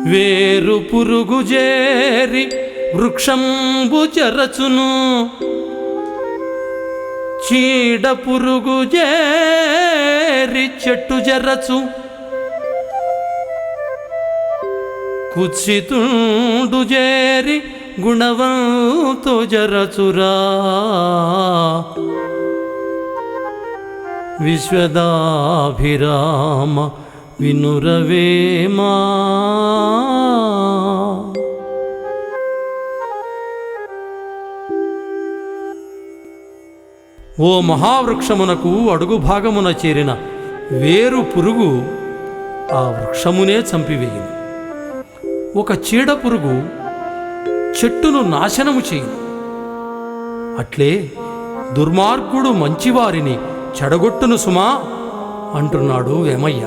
వేరు పురుగు జేరి వృక్షంబు జరచును, చీడ పురుగు జేరి చెట్టు జరచు, కుత్సితుండు జేరి గుణవంతు జరచురా. విశ్వదాభిరామ వినురవేమా. ఓ మహావృక్షమునకు అడుగు భాగమున చేరిన వేరు పురుగు ఆ వృక్షమునే చంపివేయును. ఒక చీడ పురుగు చెట్టును నాశనము చేయును. అట్లే దుర్మార్గుడు మంచివారిని చెడగొట్టును సుమా అంటున్నాడు వేమయ్య.